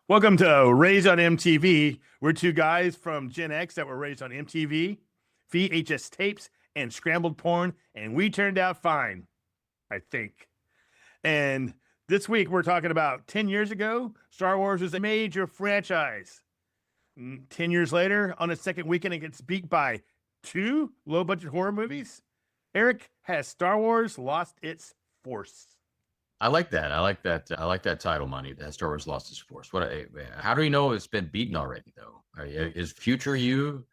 Welcome to Raised on MTV. We're two guys from Gen X that were raised on MTV, VHS tapes, and scrambled porn, and we turned out fine, I think. And this week we're talking about 10 years ago, Star Wars was a major franchise. 10 years later, on its second weekend, it gets beat by two low budget horror movies. Eric, has Star Wars lost its force? I like that. I like that. I like that title, money. That Star Wars lost its force. How do we know it's been beaten already, though? Is future you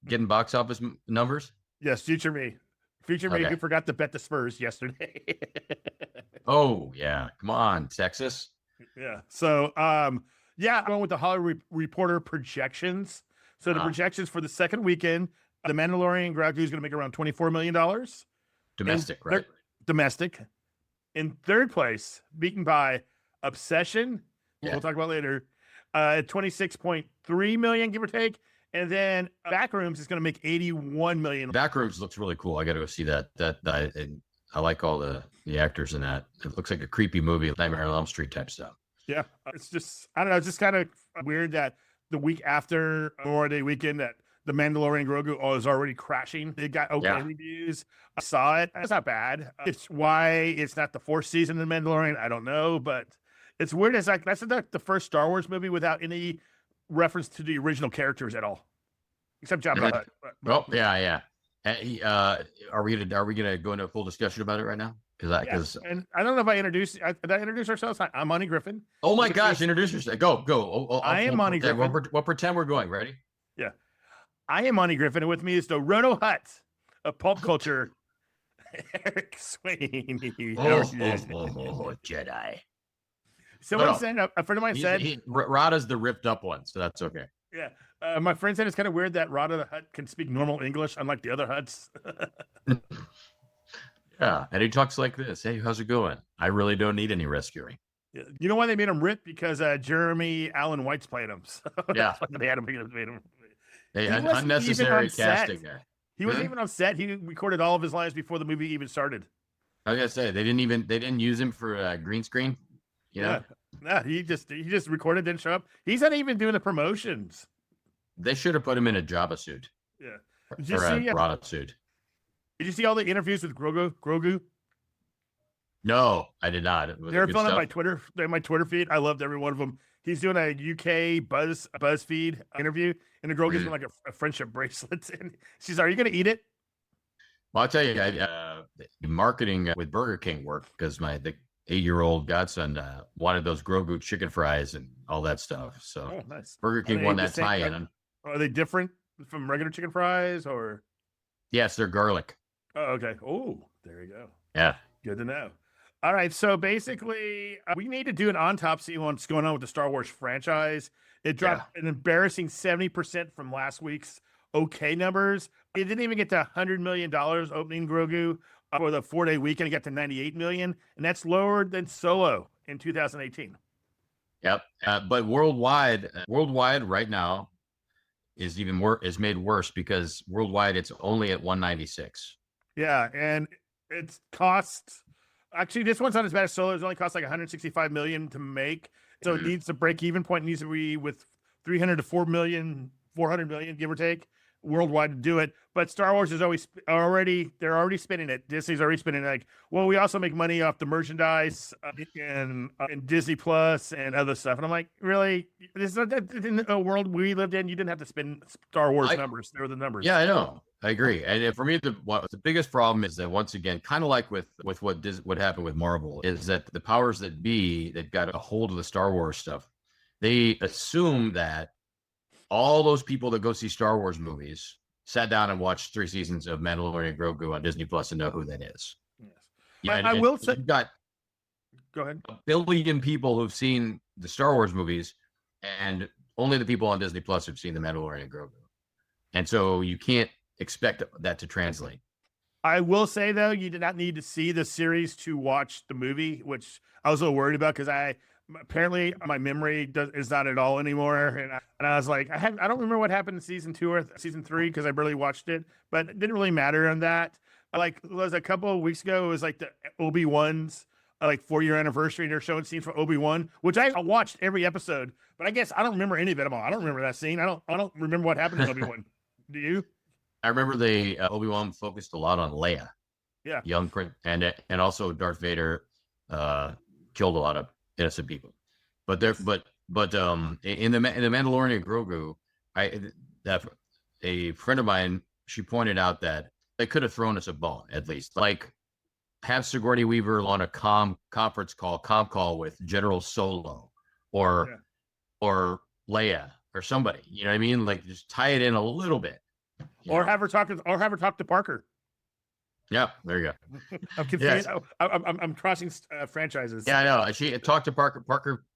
getting box office numbers? Yes, future me. Future me Okay. who forgot to bet the Spurs yesterday. Oh yeah, come on, Texas. Yeah. So, yeah, I'm going with the Hollywood Reporter projections. So the Uh, projections for the second weekend, the Mandalorian and Grogu is going to make around $24 million in Domestic, right? domestic. In third place, beaten by Obsession. Yeah. We'll talk about later. 26.3 million, give or take. And then Backrooms is going to make 81 million. Backrooms looks really cool. I got to go see that. I like all the actors in that. It looks like a creepy movie, Nightmare on Elm Street type stuff. Yeah, it's just I don't know. It's just kind of weird that the week after Memorial Day weekend that the Mandalorian and Grogu is already crashing. It got okay reviews. I saw it. It's not bad. It's why it's not the fourth season of the Mandalorian. I don't know, but it's weird. It's like that's the first Star Wars movie without any reference to the original characters at all, except Jabba the Hutt. Well, yeah. Are we gonna go into a full discussion about it right now? And I don't know if I introduced. Did I introduce ourselves? I'm Monty Griffin. Oh my gosh! Introduce yourself. Go. I am Monty Griffin. We'll pretend we're going. Ready? Yeah. I am Monty Griffin, and with me is the Roto Hutt of pulp culture, Eric Swain. Jedi. Someone said, a friend of mine said, Rada's the ripped up one, so that's okay. Yeah. My friend said it's kind of weird that Rada the Hutt can speak normal English, unlike the other Hutts. Yeah, and he talks like this. Hey, how's it going? I really don't need any rescuing. Yeah. You know why they made him rip? Because Jeremy Allen White's playing him. So yeah. They had him made him. Hey, unnecessary casting guy. He wasn't even on set. He recorded all of his lines before the movie even started. I was gonna say they didn't use him for green screen. Yeah. He just recorded, didn't show up. He's not even doing the promotions. They should have put him in a Jabba suit. Yeah. A Rada suit. Did you see all the interviews with Grogu? No, I did not. They're filming on my Twitter feed. I loved every one of them. He's doing a UK BuzzFeed interview, and the girl gives him like a friendship bracelet, and she's, "Are you going to eat it?" Well, I'll tell you, the marketing with Burger King worked because the 8-year-old godson wanted those Grogu chicken fries and all that stuff. So nice. Burger King won that tie-in. Are they different from regular chicken fries, or? Yes, they're garlic. Oh, okay. Oh, there you go. Yeah. Good to know. All right. So basically, we need to do an autopsy on what's going on with the Star Wars franchise. It dropped an embarrassing 70% from last week's okay numbers. It didn't even get to $100 million opening Grogu for the 4-day weekend. It got to $98 million, and that's lower than Solo in 2018. Yep. But worldwide right now is even worse. Is made worse because worldwide it's only at 196. Yeah, and it's cost. Actually, this one's not as bad as Solo. It only costs like $165 million to make, so it needs the break-even point needs to be with 300 to 400 million, give or take, worldwide to do it. But Star Wars is they're already spending it. Disney's already spending it. Like, well, we also make money off the merchandise and Disney Plus and other stuff. And I'm like, really? This is in a world we lived in. You didn't have to spend Star Wars numbers. They were the numbers. Yeah, I know. I agree. And for me, the biggest problem is that, once again, kind of like with what happened with Marvel, is that the powers that be that got a hold of the Star Wars stuff, they assume that all those people that go see Star Wars movies sat down and watched 3 seasons of Mandalorian and Grogu on Disney Plus and know who that is. Yes. Yeah, I will say, you've got go ahead. 1 billion people who've seen the Star Wars movies, and only the people on Disney Plus have seen the Mandalorian and Grogu. And so you can't expect that to translate. I will say, though, you did not need to see the series to watch the movie, which I was a little worried about because apparently my memory is not at all anymore. And I was like, I don't remember what happened in season 2 or season 3 because I barely watched it, but it didn't really matter on that. Like, it was a couple of weeks ago, it was like the Obi-Wan's like 4-year anniversary, and they're showing scenes from Obi-Wan, which I watched every episode, but I guess I don't remember any of it. I don't remember that scene. I don't remember what happened to Obi-Wan. Do you? I remember they Obi-Wan focused a lot on Leia, Yeah. young print, and also Darth Vader killed a lot of innocent people. But there, but in the Mandalorian and Grogu, that a friend of mine, she pointed out that they could have thrown us a bone at least, like have Sigourney Weaver on a com call with General Solo, or or Leia or somebody. You know what I mean? Like just tie it in a little bit. Or have her talk to Parker. Yeah, there you go. I'm confused. Yes. I'm crossing franchises. Yeah, I know. She talked to Parker.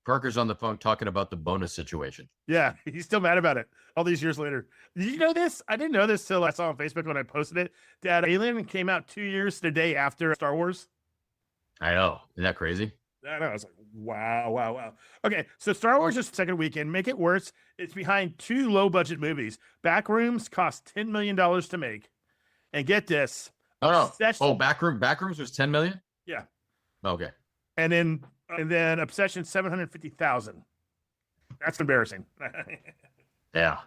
Parker's on the phone talking about the bonus situation. Yeah, he's still mad about it all these years later. Did you know this? I didn't know this till I saw on Facebook when I posted it. That Alien came out 2 years today after Star Wars. I know. Isn't that crazy? I know. I was like, wow. Okay, so Star Wars is second weekend. Make it worse. It's behind 2 low-budget movies. Backrooms cost $10 million to make. And get this. Oh, no. Backrooms was 10 million? Yeah. Okay. And then Obsession 750,000. That's embarrassing. Yeah.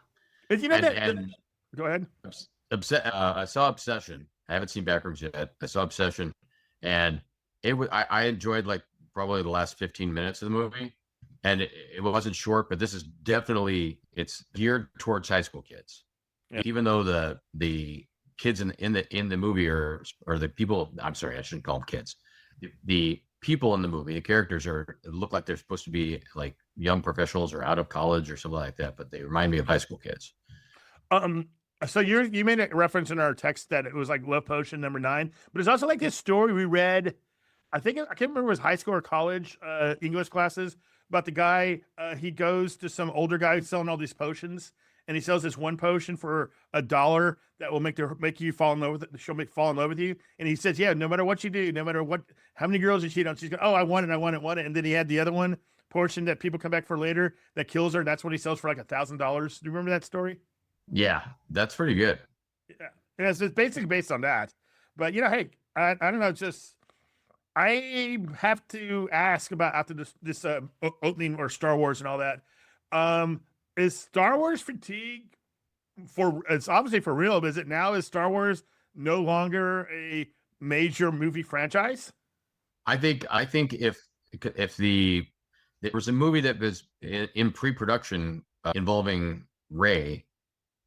But you know go ahead. I saw Obsession. I haven't seen Backrooms yet. I saw Obsession, and it was I enjoyed like probably the last 15 minutes of the movie, and it wasn't short, but this is definitely, it's geared towards high school kids. Yeah. Even though the kids in the movie are the people, I'm sorry, I shouldn't call them kids. The people in the movie, the characters look like they're supposed to be like young professionals or out of college or something like that, but they remind me of high school kids. So you made a reference in our text that it was like Love Potion #9, but it's also like this story we read. I can't remember if it was high school or college English classes, about the guy. He goes to some older guy selling all these potions, and he sells this one potion for $1 that will make you fall in love with it. She'll fall in love with you. And he says, yeah, no matter what you do, no matter how many girls you cheat on, she's going, oh, I want it. And then he had the other one portion that people come back for later that kills her. And that's what he sells for like $1,000. Do you remember that story? Yeah, that's pretty good. Yeah. And it's basically based on that. But, hey, I don't know. Just, I have to ask about after this opening or Star Wars and all that. Is Star Wars fatigue it's obviously for real, but is it now? Is Star Wars no longer a major movie franchise? I think if there was a movie that was in pre-production involving Rey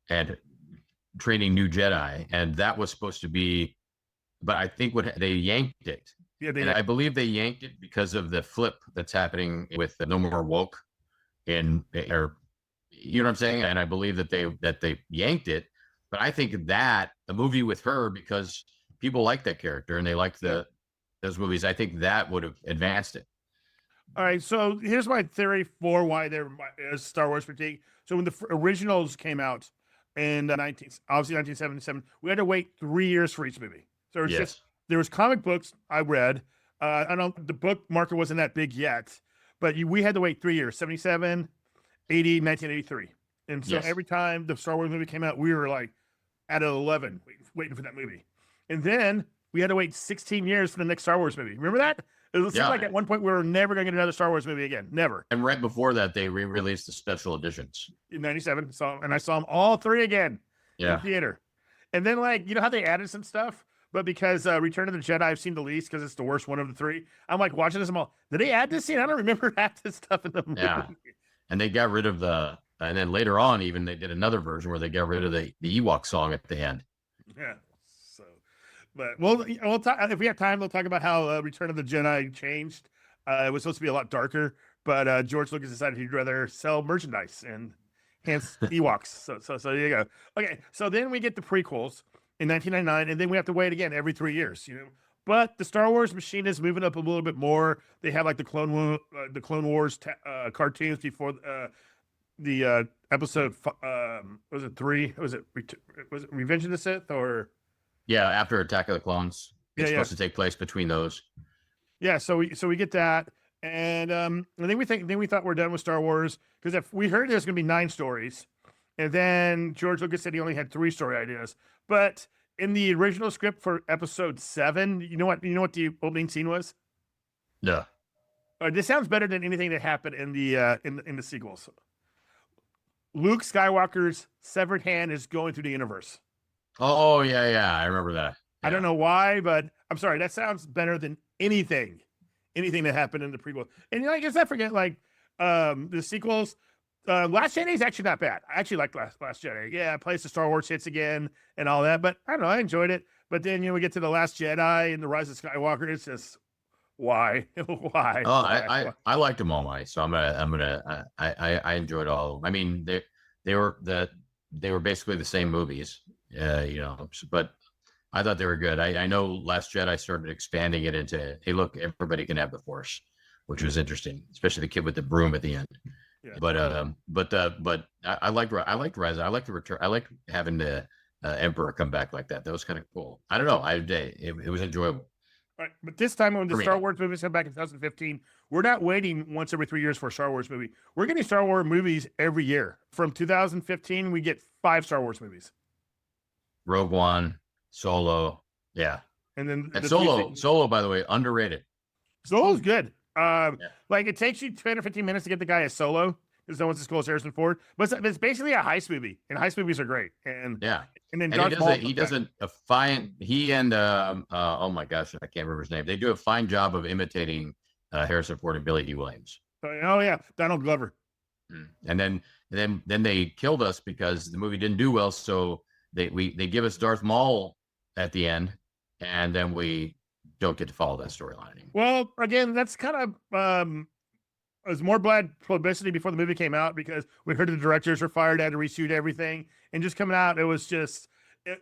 and training new Jedi, and that was supposed to be, but I think they yanked it. Yeah, I believe they yanked it because of the flip that's happening with No More Woke or you know what I'm saying? And I believe that they yanked it, but I think that a movie with her, because people like that character and they like those movies, I think that would have advanced it. All right, so here's my theory for why there is Star Wars fatigue. So when the originals came out in 1977, we had to wait 3 years for each movie. So there was comic books I read. The book market wasn't that big yet, but we had to wait 3 years, 77, 80, 1983. And so every time the Star Wars movie came out, we were like at 11 waiting for that movie. And then we had to wait 16 years for the next Star Wars movie. Remember that? It seemed like at one point we were never going to get another Star Wars movie again. Never. And right before that, they re-released the special editions. In 97. And I saw them all 3 again in theater. And then how they added some stuff? But because Return of the Jedi I've seen the least because it's the worst one of the 3. I'm like watching this. I'm all, did they add this scene? I don't remember half this stuff in the movie. Yeah. And they got rid of and then later on, even they did another version where they got rid of the Ewok song at the end. Yeah. So, but we'll talk, if we have time, we'll talk about how Return of the Jedi changed. It was supposed to be a lot darker, but George Lucas decided he'd rather sell merchandise and hence Ewoks. So there you go. Okay. So then we get the prequels in 1999, and then we have to wait again every 3 years, But the Star Wars machine is moving up a little bit more. They have like the Clone Wars cartoons before the episode. Was it 3? Was it Revenge of the Sith or? Yeah, after Attack of the Clones, it's supposed to take place between those. Yeah, so we get that, and then we thought we're done with Star Wars because if we heard there's going to be 9 stories, and then George Lucas said he only had 3 story ideas, but in the original script for episode 7, you know what the opening scene was? Yeah. This sounds better than anything that happened in the sequels. Luke Skywalker's severed hand is going through the universe. Oh yeah. I remember that. I don't Yeah. know why, but I'm sorry. That sounds better than anything that happened in the prequel. And I guess I forget the sequels. Last Jedi is actually not bad. I actually like Last Jedi. Yeah, it plays the Star Wars hits again and all that. But I don't know. I enjoyed it. But then we get to the Last Jedi and the Rise of Skywalker. It's just why, why, Oh, why? I liked them all, Mike. So I enjoyed all of them. I mean, they were basically the same movies, but I thought they were good. I know Last Jedi started expanding it into, hey, look, everybody can have the Force, which was interesting, especially the kid with the broom at the end. Yeah. But I liked Rise. I liked the return. I liked having the Emperor come back like that. That was kind of cool. I don't know. It was enjoyable. All right, but this time when the For me. Star Wars movies come back in 2015, we're not waiting once every 3 years for a Star Wars movie. We're getting Star Wars movies every year. From 2015, we get 5 Star Wars movies. Rogue One, Solo, yeah, And then and Solo, by the way, underrated. Solo's good. Yeah. Like it takes you 10 or 15 minutes to get the guy a Solo because no one's as cool as Harrison Ford. But it's basically a heist movie, and heist movies are great. And Yeah, and then and Darth he doesn't a fine. He and oh my gosh, I can't remember his name. They do a fine job of imitating Harrison Ford and Billy D. Williams. Oh yeah, Donald Glover. And then they killed us because the movie didn't do well. So they give us Darth Maul at the end, and then we don't get to follow that storyline anymore. Well, again, that's kind of it was more bad publicity before the movie came out because we heard the directors were fired, had to reshoot everything, and just coming out, it was just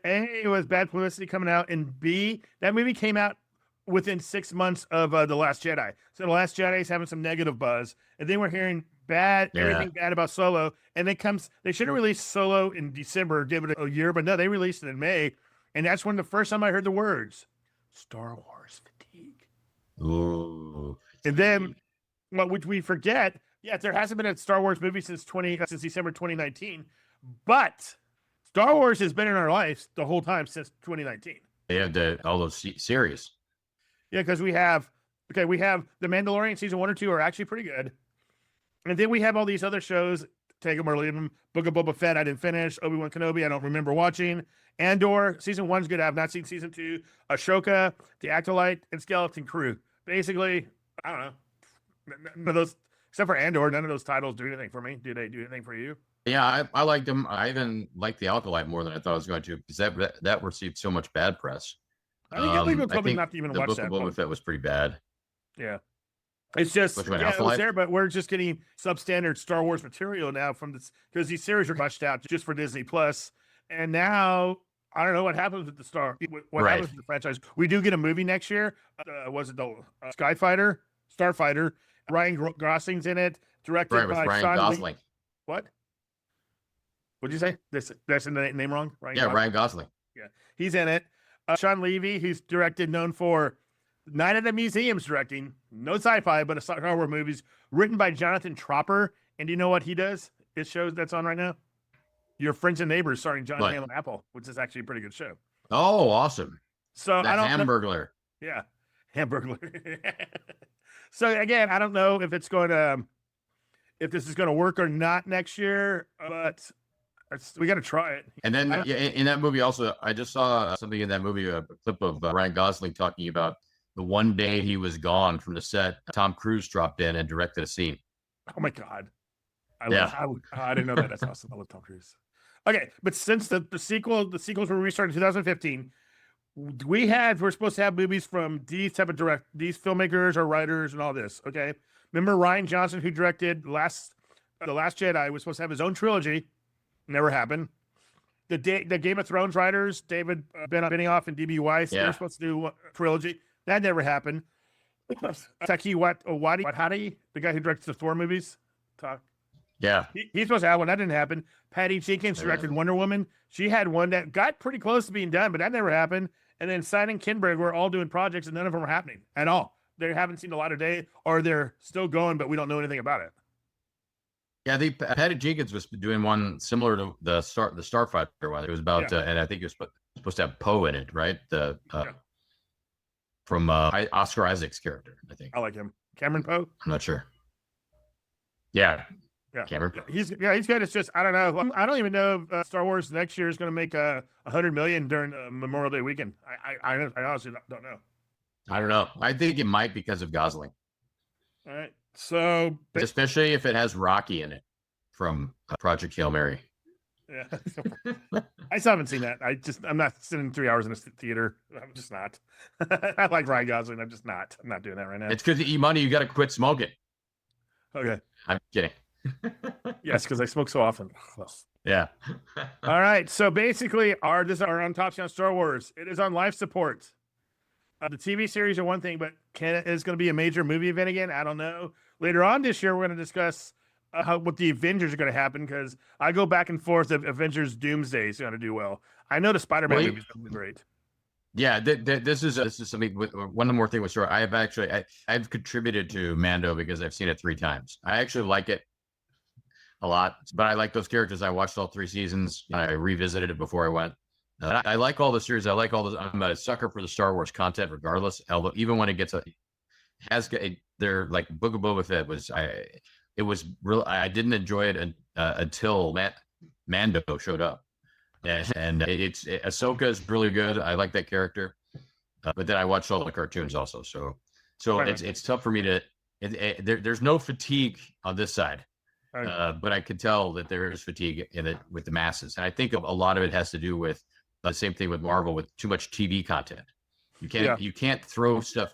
A, it was bad publicity coming out, and B, that movie came out within 6 months of The Last Jedi. So The Last Jedi is having some negative buzz, and then we're hearing everything bad about Solo, and they should have released Solo in December, give it a year, but no, they released it in May, and that's when the first time I heard the words Star Wars fatigue. Ooh, and then which we forget, there hasn't been a Star Wars movie since December 2019, but Star Wars has been in our lives the whole time since 2019. They have all those series. Yeah, because we have the Mandalorian season 1 or 2 are actually pretty good, and then we have all these other shows. Take them or leave them. Book of Boba Fett I didn't finish. Obi-Wan Kenobi I don't remember watching. Andor season 1's good. I have not seen season 2. Ashoka, The Acolyte, and Skeleton Crew. Basically, I don't know. None of those, except for Andor, none of those titles do anything for me. Do they do anything for you? Yeah, I liked them. I even liked The Acolyte more than I thought I was going to because that received so much bad press. I think people told me not to even watch that. The Book of Boba Fett was pretty bad. Yeah. It's just, it was there, but we're just getting substandard Star Wars material now from this, because these series were rushed out just for Disney Plus. And now, I don't know what happens with what happens with the franchise. We do get a movie next year. Was it the Starfighter? Ryan Gosling's in it, directed by Ryan Gosling. What? What'd you say? That's in the name wrong? Ryan Gosling. Yeah, he's in it. Sean Levy, who's known for Night at the Museum's directing, no sci-fi, but a Star Wars movies written by Jonathan Tropper. And do you know what he does? His show that's on right now, Your Friends and Neighbors, starring John Hamm and Apple, which is actually a pretty good show. Oh, awesome! So I don't Hamburglar. Yeah, Hamburglar. So again, I don't know if this is going to work or not next year, but we got to try it. And then in that movie also, I just saw something in that movie, a clip of Ryan Gosling talking about the one day he was gone from the set. Tom Cruise dropped in and directed a scene. Oh my God. I didn't know that. That's awesome. I love Tom Cruise. Okay. But since the sequels were restarted in 2015, we're supposed to have movies from these filmmakers or writers and all this. Okay. Remember Ryan Johnson, who directed The Last Jedi, was supposed to have his own trilogy. Never happened. The Game of Thrones writers, David Benioff and D.B. Weiss, they were supposed to do a trilogy. That never happened. Taiki Waititi, the guy who directs the Thor movies. He's supposed to have one. That didn't happen. Patty Jenkins directed Wonder Woman. She had one that got pretty close to being done, but that never happened. And then Simon Kinberg were all doing projects, and none of them were happening at all. They haven't seen a lot of day, or they're still going, but we don't know anything about it. Yeah, Patty Jenkins was doing one similar to the Starfighter one. It was about, and I think it was supposed to have Poe in it, right? from Oscar Isaac's character, I think. I like him. Cameron Poe. I'm not sure. Yeah, Yeah, Cameron. he's good. It's just I don't know. I don't even know if Star Wars next year is going to make 100 million during Memorial Day weekend. I honestly don't know. I don't know. I think it might because of Gosling. All right, so especially if it has Rocky in it from Project Hail Mary. Yeah, I still haven't seen that. I'm not sitting 3 hours in a theater. I'm just not. I like Ryan Gosling. I'm just not. I'm not doing that right now. It's because to eat money, you got to quit smoking. Okay. I'm kidding. Yes, because I smoke so often. Yeah. All right. So basically, our autopsy on Star Wars. It is on life support. The TV series are one thing, but is going to be a major movie event again? I don't know. Later on this year, we're going to discuss what the Avengers are going to happen, because I go back and forth if Avengers Doomsday is going to do well. I know the Spider-Man movie is going to be great. Yeah, this is something. One more thing with Star Wars. I've contributed to Mando because I've seen it 3 times. I actually like it a lot, but I like those characters. I watched all 3 seasons. I revisited it before I went. I like all the series. I like all this. I'm a sucker for the Star Wars content, regardless. Although even when it gets they're like Book of Boba Fett was it was real. I didn't enjoy it until Mando showed up, and Ahsoka is really good. I like that character, but then I watched all the cartoons also. So right. It's tough for me to. There's no fatigue on this side. Right. But I could tell that there is fatigue in it with the masses, and I think a lot of it has to do with the same thing with Marvel, with too much TV content. You can't throw stuff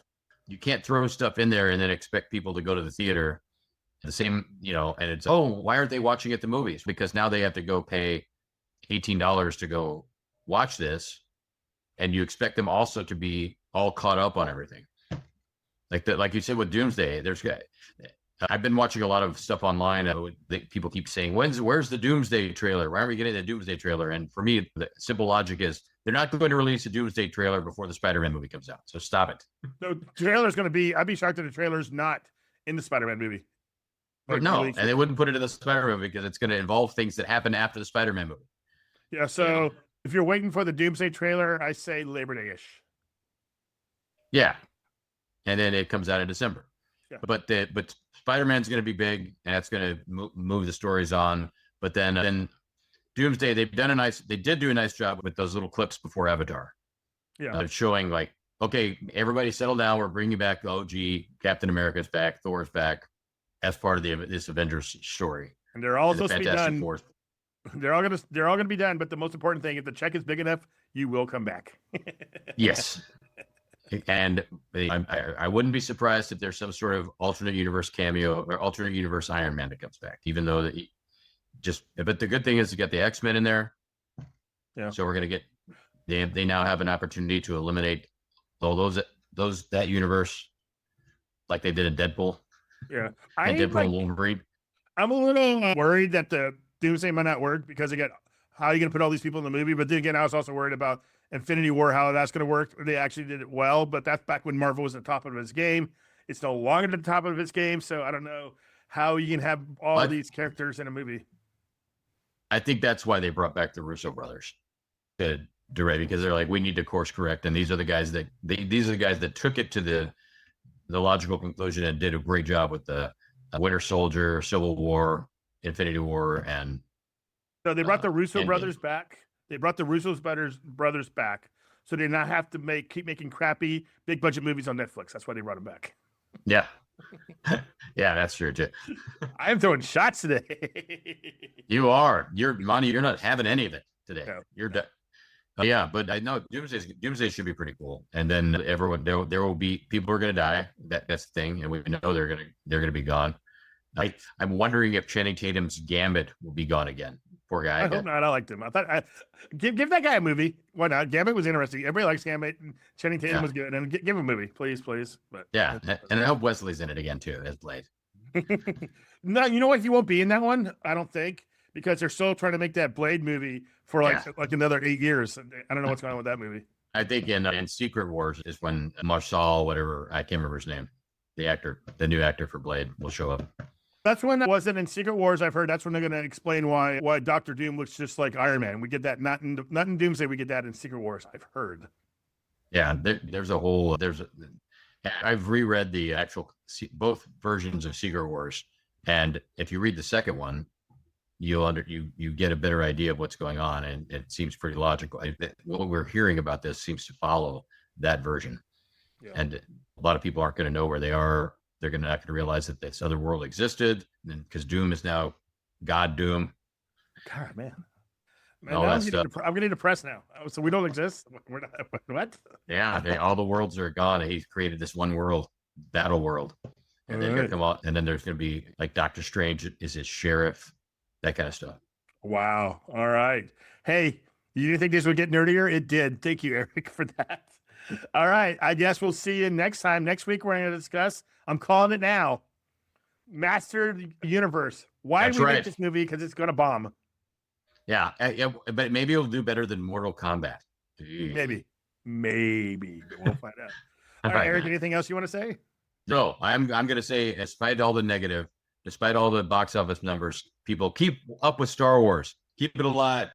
in there and then expect people to go to the theater. The same, and it's why aren't they watching at the movies? Because now they have to go pay $18 to go watch this, and you expect them also to be all caught up on everything. Like you said with Doomsday, I've been watching a lot of stuff online. People keep saying, where's the Doomsday trailer? Why are we getting the Doomsday trailer? And for me, the simple logic is they're not going to release a Doomsday trailer before the Spider-Man movie comes out. So stop it. No, trailer's going to be, I'd be shocked if the trailer's not in the Spider-Man movie. No, and they wouldn't put it in the Spider-Man movie because it's going to involve things that happen after the Spider-Man movie. Yeah, so if you're waiting for the Doomsday trailer, I say Labor Day-ish. Yeah, and then it comes out in December. Yeah. But Spider-Man's going to be big, and that's going to move the stories on. But then Doomsday, they did do a nice job with those little clips before Avatar. Yeah, showing like, okay, everybody settle down. We're bringing back the OG. Captain America's back. Thor's back as part of this Avengers story. And they're all supposed to be done. Force. They're all gonna be done. But the most important thing, if the check is big enough, you will come back. Yes. And I wouldn't be surprised if there's some sort of alternate universe cameo or alternate universe Iron Man that comes back, even though but the good thing is to get the X-Men in there. Yeah. So we're going to get, they now have an opportunity to eliminate all that universe like they did in Deadpool. Yeah. And Deadpool and Wolverine. I'm a little worried that the Doomsday might not work because how are you going to put all these people in the movie? But then again, I was also worried about Infinity War, how that's going to work. They actually did it well, but that's back when Marvel was at the top of its game. It's no longer at the top of its game, so I don't know how you can have all these characters in a movie. I think that's why they brought back the Russo brothers to direct, because they're like, we need to course correct, and these are the guys that took it to the logical conclusion and did a great job with the Winter Soldier, Civil War, Infinity War, and so they brought the Russo brothers back. They brought the Russo brothers back, so they not have to keep making crappy big budget movies on Netflix. That's why they brought them back. Yeah, yeah, that's true too. I am throwing shots today. You are. You're not having any of it today. No. You're done. Yeah, but I know Doomsday should be pretty cool. And then everyone, there will be people are going to die. That's the thing, and we know they're gonna be gone. I'm wondering if Channing Tatum's Gambit will be gone again. Poor guy. I hope not. I liked him. I thought give that guy a movie. Why not? Gambit was interesting. Everybody likes Gambit. And Channing Tatum was good. And give him a movie, please. But yeah, and I hope Wesley's in it again too as Blade. No, you know what? He won't be in that one. I don't think, because they're still trying to make that Blade movie for like another 8 years. I don't know what's going on with that movie. I think in Secret Wars is when Marshall, whatever, I can't remember his name, the new actor for Blade will show up. That's when it wasn't in Secret Wars. I've heard that's when they're going to explain why Dr. Doom looks just like Iron Man. We get that not in Doomsday. We get that in Secret Wars. I've heard. Yeah, there's a whole I've reread the actual both versions of Secret Wars, and if you read the second one, you get a better idea of what's going on, and it seems pretty logical. What we're hearing about this seems to follow that version, Yeah. and a lot of people aren't going to know where they are. They're not going to realize that this other world existed, because Doom is now God Doom. God, man. Man, All now that stuff. I'm getting depressed now. Oh, so we don't exist? We're not, what? Yeah, all the worlds are gone. And he's created this one world, battle world, and they're gonna come out. And then there's gonna be like Doctor Strange is his sheriff, that kind of stuff. Wow. All right. Hey, you didn't think this would get nerdier? It did. Thank you, Eric, for that. All right. I guess we'll see you next time. Next week, we're going to discuss, I'm calling it now, Master Universe. Why That's did we make right. this movie? Because it's going to bomb. Yeah, but maybe it'll do better than Mortal Kombat. Maybe. But we'll find out. All All right, right, Eric, man. anything else you want to say? No, I'm gonna say, despite all the negative, despite all the box office numbers, people keep up with Star Wars. Keep it alive.